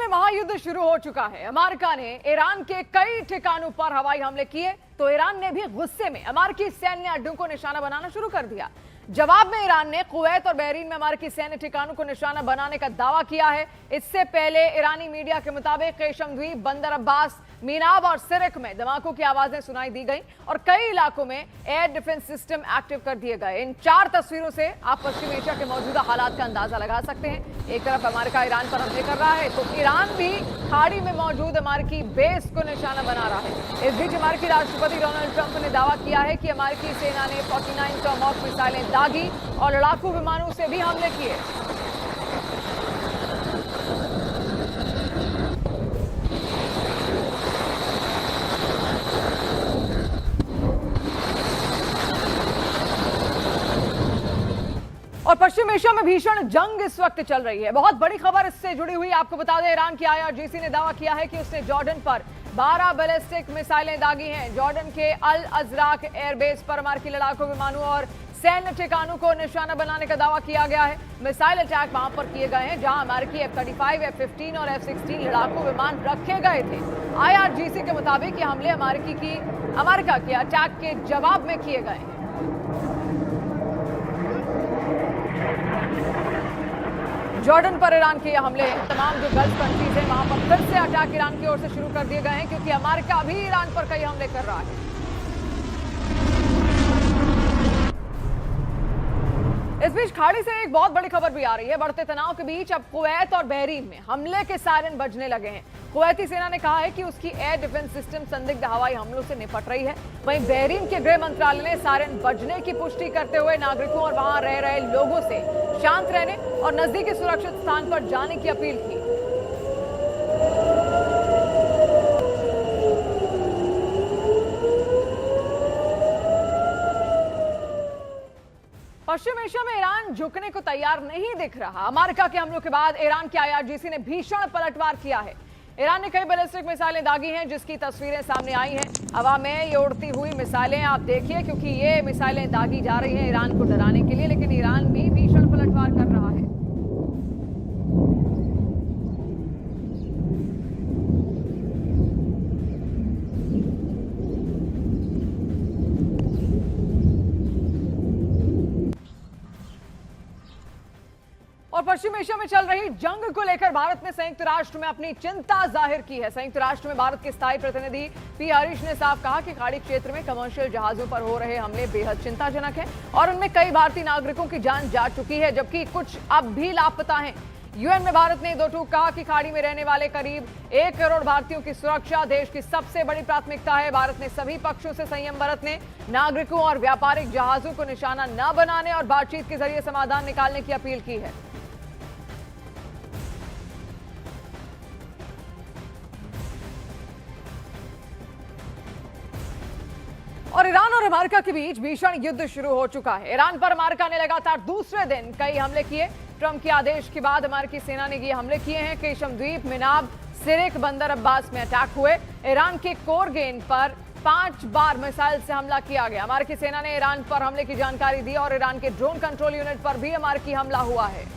में महायुद्ध शुरू हो चुका है। अमेरिका ने ईरान के कई ठिकानों पर हवाई हमले किए तो ईरान ने भी गुस्से में अमेरिकी सैन्य अड्डों को निशाना बनाना शुरू कर दिया। जवाब में ईरान ने कुवैत और बहरीन में अमेरिकी सैन्य ठिकानों को निशाना बनाने का दावा किया है। इससे पहले ईरानी मीडिया के मुताबिक केशम द्वीप, बंदर अब्बास, मीनाब और सिरक में धमाकों की आवाजें सुनाई दी गई और कई इलाकों में एयर डिफेंस सिस्टम एक्टिव कर दिए गए। इन 4 तस्वीरों से आप पश्चिम एशिया के मौजूदा हालात का अंदाजा लगा सकते हैं। एक तरफ अमेरिका ईरान पर हमले कर रहा है तो ईरान भी खाड़ी में मौजूद अमेरिकी बेस को निशाना बना रहा है। इस बीच अमेरिकी राष्ट्रपति डोनाल्ड ट्रंप ने दावा किया है कि अमेरिकी सेना ने 49 टॉमहॉक मिसाइलें दागी और लड़ाकू विमानों से भी हमले किए। और पश्चिम एशिया में भीषण जंग इस वक्त चल रही है। बहुत बड़ी खबर इससे जुड़ी हुई आपको बता दें, ईरान की IRGC ने दावा किया है कि उसने जॉर्डन पर 12 बैलिस्टिक मिसाइलें दागी हैं। जॉर्डन के अल अजराक एयरबेस पर अमेरिकी लड़ाकू विमानों और सैन्य ठिकानों को निशाना बनाने का दावा किया गया है। मिसाइल अटैक वहां पर किए गए हैं जहां अमेरिकी F-35, F-15 और F-16 लड़ाकू विमान रखे गए थे। IRGC के मुताबिक ये हमले अमेरिका के अटैक के जवाब में किए गए हैं। जॉर्डन पर ईरान के हमले, तमाम जो गल्फ कंट्रीज हैं वहां पर फिर से अटैक ईरान की ओर से शुरू कर दिए गए हैं क्योंकि अमेरिका अभी ईरान पर कई हमले कर रहा है। इस बीच खाड़ी से एक बहुत बड़ी खबर भी आ रही है। बढ़ते तनाव के बीच अब कुवैत और बहरीन में हमले के सायरन बजने लगे हैं। कुवैती सेना ने कहा है कि उसकी एयर डिफेंस सिस्टम संदिग्ध हवाई हमलों से निपट रही है। वहीं बहरीन के गृह मंत्रालय ने सायरन बजने की पुष्टि करते हुए नागरिकों और वहां रह रहे लोगों से शांत रहने और नजदीकी सुरक्षित स्थान पर जाने की अपील की। पश्चिम एशिया में ईरान झुकने को तैयार नहीं दिख रहा। अमेरिका के हमलों के बाद ईरान की IRGC ने भीषण पलटवार किया है। ईरान ने कई बैलिस्टिक मिसाइलें दागी हैं जिसकी तस्वीरें सामने आई हैं। हवा में ये उड़ती हुई मिसाइलें आप देखिए, क्योंकि ये मिसाइलें दागी जा रही हैं ईरान को डराने के लिए, लेकिन ईरान भी भीषण पलटवार कर रहा है। और पश्चिम एशिया में चल रही जंग को लेकर भारत ने संयुक्त राष्ट्र में अपनी चिंता जाहिर की है। संयुक्त राष्ट्र में भारत के स्थायी प्रतिनिधि पी हरीश ने साफ कहा कि खाड़ी क्षेत्र में कमर्शियल जहाजों पर हो रहे हमले बेहद चिंताजनक हैं और उनमें कई भारतीय नागरिकों की जान जा चुकी है, जबकि कुछ अब भी लापता हैं। UN में भारत ने दो टूक कहा कि खाड़ी में रहने वाले करीब 1 करोड़ भारतीयों की सुरक्षा देश की सबसे बड़ी प्राथमिकता है। भारत ने सभी पक्षों से संयम बरतने, नागरिकों और व्यापारिक जहाजों को निशाना न बनाने और बातचीत के जरिए समाधान निकालने की अपील की है। और ईरान और अमेरिका के बीच भीषण युद्ध शुरू हो चुका है। ईरान पर अमेरिका ने लगातार दूसरे दिन कई हमले किए। ट्रंप के आदेश के बाद अमेरिकी सेना ने ये हमले किए हैं। केशम द्वीप, मीनाब, सिरक, बंदर अब्बास में अटैक हुए। ईरान के कोरगेन पर 5 बार मिसाइल से हमला किया गया। अमेरिकी सेना ने ईरान पर हमले की जानकारी दी और ईरान के ड्रोन कंट्रोल यूनिट पर भी अमेरिकी हमला हुआ है।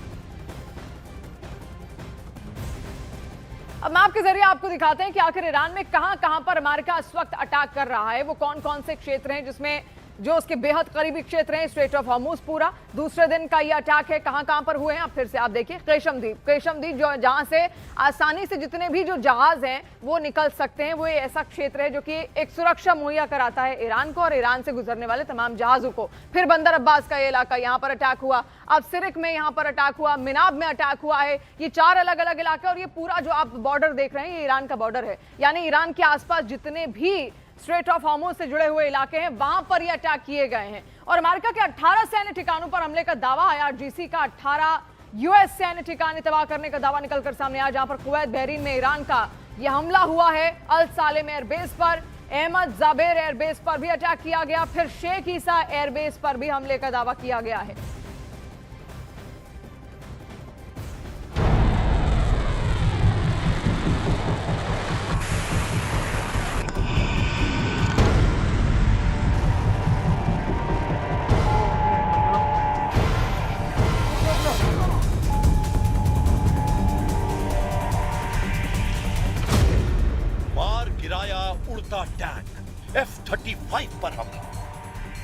अब मैप के जरिए आपको दिखाते हैं कि आखिर ईरान में कहां पर अमेरिका इस वक्त अटैक कर रहा है। वो कौन कौन से क्षेत्र हैं जिसमें जो उसके बेहद करीबी क्षेत्र हैं। स्ट्रेट ऑफ हॉर्मुज पूरा दूसरे दिन का ये अटैक है। कहां पर हुए हैं अब फिर से आप देखिए। केशम द्वीप जो जहां से आसानी से जितने भी जो जहाज हैं वो निकल सकते हैं, वो ऐसा क्षेत्र है जो कि एक सुरक्षा मुहैया कराता है ईरान को और ईरान से गुजरने वाले तमाम जहाजों को। फिर बंदर अब्बास का ये इलाका, यहाँ पर अटैक हुआ। अब सिरक में यहाँ पर अटैक हुआ, मीनाब में अटैक हुआ है। ये 4 अलग अलग इलाके और ये पूरा जो आप बॉर्डर देख रहे हैं ये ईरान का बॉर्डर है। यानी ईरान के आसपास जितने भी स्ट्रेट ऑफ हॉर्मुज से जुड़े हुए इलाके हैं वहां पर ये अटैक किए गए हैं। और अमेरिका के 18 सैन्य ठिकानों पर हमले का दावा, IRGC का 18 US सैन्य ठिकाने तबाह करने का दावा निकलकर सामने आया, जहां पर कुवैत, बहरीन में ईरान का यह हमला हुआ है। अल सालेम एयरबेस पर, अहमद जाबेर एयरबेस पर भी अटैक किया गया। फिर शेख ईसा एयरबेस पर भी हमले का दावा किया गया है। उड़ता टैंक F-35 पर हमला।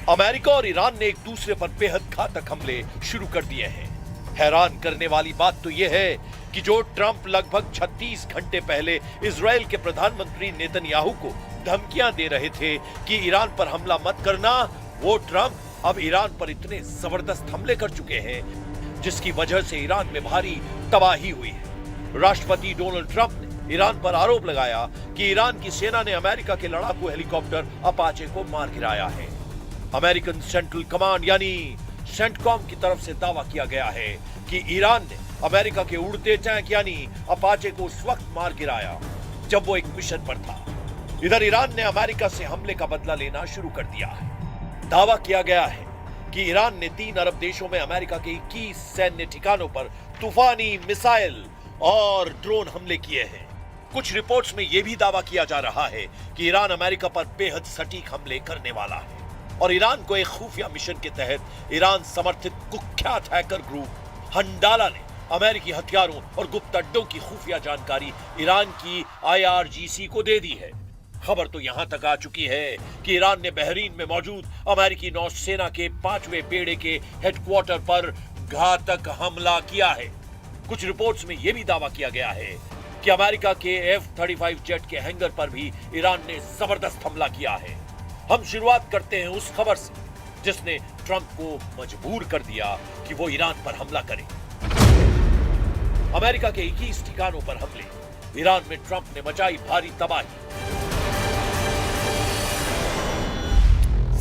अमेरिका और ईरान ने एक दूसरे पर बेहद घातक हमले शुरू कर दिए हैं। हैरान करने वाली बात तो यह है कि जो ट्रंप लगभग 36 घंटे पहले इजराइल के प्रधानमंत्री नेतन्याहू को धमकियां दे रहे थे कि ईरान पर हमला मत करना, वो ट्रंप अब ईरान पर इतने जबरदस्त हमले कर चुके हैं जिसकी वजह से ईरान में भारी तबाही हुई है। राष्ट्रपति डोनाल्ड ट्रंप ने ईरान पर आरोप लगाया कि ईरान की सेना ने अमेरिका के लड़ाकू हेलीकॉप्टर अपाचे को मार गिराया है। अमेरिकन सेंट्रल कमांड यानी सेंटकॉम की तरफ से दावा किया गया है कि ईरान ने अमेरिका के उड़ते टैंक यानी अपाचे को उस वक्त मार गिराया जब वो एक मिशन पर था। इधर ईरान ने अमेरिका से हमले का बदला लेना शुरू कर दिया है। दावा किया गया है कि ईरान ने 3 अरब देशों में अमेरिका के 21 सैन्य ठिकानों पर तूफानी मिसाइल और ड्रोन हमले किए हैं। कुछ रिपोर्ट्स में यह भी दावा किया जा रहा है कि ईरान अमेरिका पर बेहद सटीक हमले करने वाला है और ईरान को एक खुफिया मिशन के तहत ईरान समर्थित कुख्यात हैकर ग्रुप हंडाला ने अमेरिकी हथियारों और गुप्त अड्डों की खुफिया जानकारी ईरान की IRGC को दे दी है। खबर तो यहां तक आ चुकी है कि ईरान ने बहरीन में मौजूद अमेरिकी नौसेना के 5वें बेड़े के हेडक्वार्टर पर घातक हमला किया है। कुछ रिपोर्ट्स में यह भी दावा किया गया है कि अमेरिका के F-35 जेट के हैंगर पर भी ईरान ने जबरदस्त हमला किया है। हम शुरुआत करते हैं उस खबर से जिसने ट्रंप को मजबूर कर दिया कि वो ईरान पर हमला करे। अमेरिका के 21 ठिकानों पर हमले, ईरान में ट्रंप ने मचाई भारी तबाही।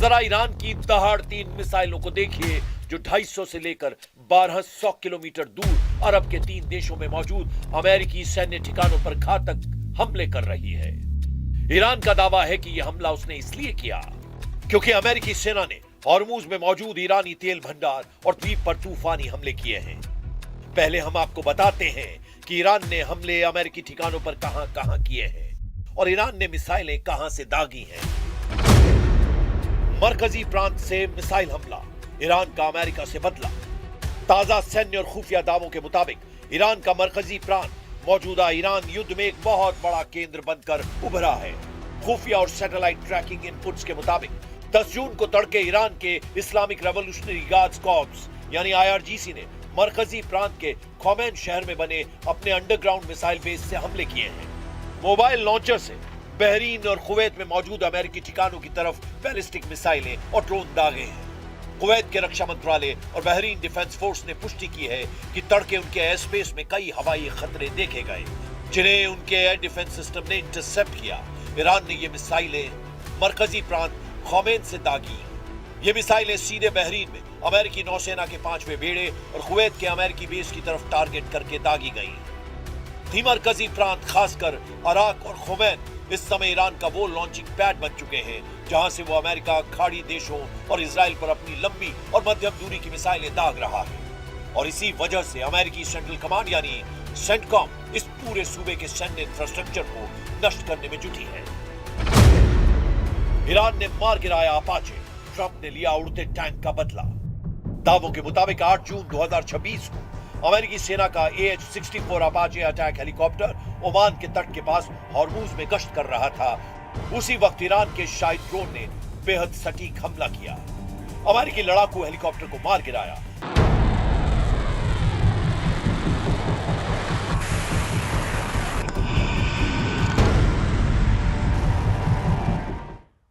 जरा ईरान की दहाड़ती मिसाइलों को देखिए जो 250 से लेकर 1200 किलोमीटर दूर अरब के 3 देशों में मौजूद अमेरिकी सैन्य ठिकानों पर घातक हमले कर रही है। ईरान का दावा है कि यह हमला उसने इसलिए किया क्योंकि अमेरिकी सेना ने हॉर्मुज में मौजूद ईरानी तेल भंडार और द्वीप पर तूफानी हमले किए हैं। पहले हम आपको बताते हैं कि ईरान ने हमले अमेरिकी ठिकानों पर कहां-कहां किए हैं और ईरान ने मिसाइलें कहां से दागी हैं। मरकजी प्रांत से मिसाइल हमला, ईरान का अमेरिका से बदला। ताजा सैन्य और खुफिया दावों के मुताबिक ईरान का मरकजी प्रांत मौजूदा ईरान युद्ध में एक बहुत बड़ा केंद्र बनकर उभरा है। खुफिया और सैटेलाइट ट्रैकिंग इनपुट्स के मुताबिक 10 जून को तड़के ईरान के इस्लामिक रेवोल्यूशनरी गार्ड्स कॉर्प्स यानी IRGC ने मरकजी प्रांत के खोमेन शहर में बने अपने अंडरग्राउंड मिसाइल बेस से हमले किए हैं। मोबाइल लॉन्चर से बहरीन और कुवैत में मौजूद अमेरिकी ठिकानों की तरफ बैलिस्टिक मिसाइलें और ड्रोन दागे हैं। कुवैत के रक्षा मंत्रालय और बहरीन डिफेंस फोर्स ने पुष्टि की है कि तड़के उनके एयर स्पेस में कई हवाई खतरे देखे गए जिन्हें उनके एयर डिफेंस सिस्टम ने इंटरसेप्ट किया। ईरान ने ये मिसाइलें मरकजी प्रांत खोमेन से दागी। ये मिसाइलें सीधे बहरीन में अमेरिकी नौसेना के 5वें बेड़े और कुवैत के अमेरिकी बेस की तरफ टारगेट करके दागी गई। मरकजी प्रांत खासकर अराक और खोमेन इस समय ईरान का वो लॉन्चिंग पैड बन चुके हैं जहां से वो अमेरिका खाड़ी देशों और इजराइल पर अपनी लंबी और मध्यम दूरी की मिसाइलें दाग रहा है और इसी वजह से अमेरिकी सेंट्रल कमांड यानी सेंटकॉम इस पूरे सूबे के सैन्य इंफ्रास्ट्रक्चर को नष्ट करने में जुटी है। ईरान ने मार गिराया अपाचे, ट्रंप ने लिया उड़ते टैंक का बदला। दावों के मुताबिक 8 जून 2026 को अमेरिकी सेना का AH-64 Apache attack helicopter Oman के तट के पास हॉर्मुज में गश्त कर रहा था। उसी वक्त ईरान के शाहिद ड्रोन ने बेहद सटीक हमला किया, अमेरिकी लड़ाकू हेलीकॉप्टर को मार गिराया।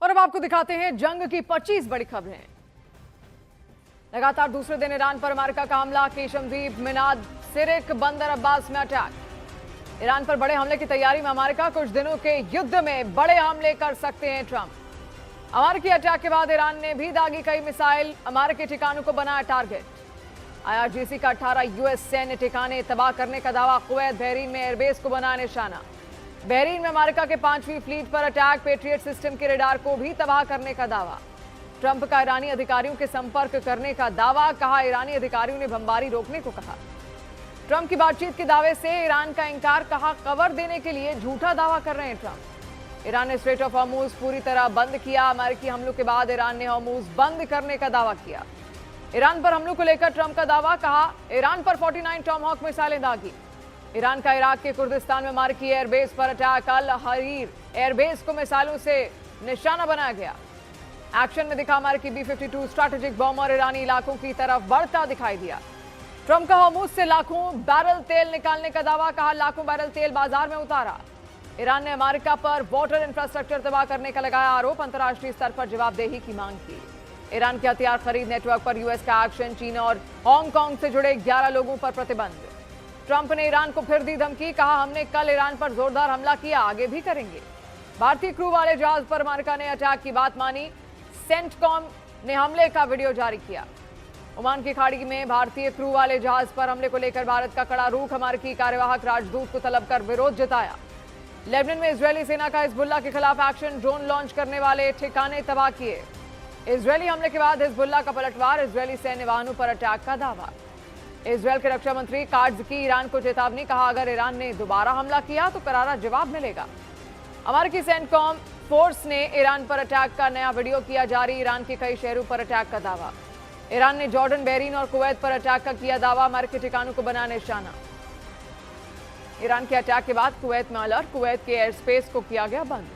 और अब आपको दिखाते हैं जंग की 25 बड़ी खबरें। लगातार दूसरे दिन ईरान पर अमेरिका का हमला, केशमद्वीप, मिनाद, सिरिक, बंदर अब्बास में अटैक। ईरान पर बड़े हमले की तैयारी में अमेरिका, कुछ दिनों के युद्ध में बड़े हमले कर सकते हैं ट्रंप। अमेरिकी अटैक के बाद ईरान ने भी दागी कई मिसाइल, अमेरिकी ठिकानों को बनाया टारगेट। IRGC का 18 US सैन्य ठिकाने तबाह करने का दावा, कुवैत, बहरीन में एयरबेस को बनाया निशाना। बहरीन में अमेरिका के 5वीं फ्लीट पर अटैक, पेट्रियट सिस्टम के रडार को भी तबाह करने का दावा। ट्रंप का ईरानी अधिकारियों के संपर्क करने का दावा, कहा ईरानी अधिकारियों ने बमबारी रोकने को कहा। ट्रंप की बातचीत के दावे से ईरान का इंकार, कहा कवर देने के लिए झूठा दावा कर रहे हैं ट्रंप। ईरान ने स्ट्रेट ऑफ हॉर्मुज पूरी तरह बंद किया। अमेरिकी हमलों के बाद ईरान ने हॉर्मुज बंद करने का दावा किया। ईरान पर हमलों को लेकर ट्रंप का दावा, कहा ईरान पर 49 टॉमहॉक मिसाइलें दागी। ईरान का इराक के कुर्दिस्तान में मार्की एयरबेस पर अटैक। अल हरीर एयरबेस को मिसाइलों से निशाना बनाया गया। एक्शन में दिखा मार्की B-52 स्ट्रैटेजिक बम और ईरानी इलाकों की तरफ बढ़ता दिखाई दिया। ट्रंप का हॉर्मुज से लाखों बैरल तेल निकालने का दावा। कहा लाखों बैरल तेल बाजार में उतारा। ईरान ने अमेरिका पर वाटर इंफ्रास्ट्रक्चर तबाह करने का लगाया आरोप। अंतर्राष्ट्रीय स्तर पर जवाबदेही की मांग की। ईरान के हथियार खरीद नेटवर्क पर यूएस का एक्शन। चीन और हांगकांग से जुड़े 11 लोगों पर प्रतिबंध। ट्रंप ने ईरान को फिर दी धमकी। कहा हमने कल ईरान पर जोरदार हमला किया, आगे भी करेंगे। भारतीय क्रू वाले जहाज पर अमेरिका ने अटैक की बात मानी। सेंटकॉम ने हमले का वीडियो जारी किया। ओमान की खाड़ी में भारतीय क्रू वाले जहाज पर हमले को लेकर भारत का कड़ा रुख। अमेरिकी कार्यवाहक राजदूत को तलब कर विरोध जताया। लेबनान में इजरायली सेना का हिजबुल्लाह के खिलाफ एक्शन। ड्रोन लॉन्च करने वाले ठिकाने तबाह किए। इजरायली हमले के बाद हिजबुल्लाह का पलटवार। इजरायली सैन्य वाहनों पर अटैक का दावा। इजरायल के रक्षा मंत्री काट्ज की ईरान को चेतावनी। कहा अगर ईरान ने दोबारा हमला किया तो करारा जवाब मिलेगा। अमेरिकी सेंटकॉम फोर्स ने ईरान पर अटैक का नया वीडियो किया जारी। ईरान के कई शहरों पर अटैक का दावा। ईरान ने जॉर्डन, बहरीन और कुवैत पर अटैक का किया दावा। अमेरिकी ठिकानों को बना निशाना। ईरान के अटैक के बाद कुवैत में अलर्ट। कुवैत के एयर स्पेस को किया गया बंद।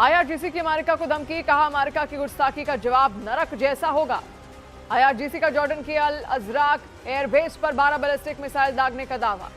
IRGC की अमेरिका को धमकी। कहा अमेरिका की गुस्ताखी का जवाब नरक जैसा होगा। IRGC का जॉर्डन की अल अजराक एयरबेस पर 12 बैलिस्टिक मिसाइल दागने का दावा।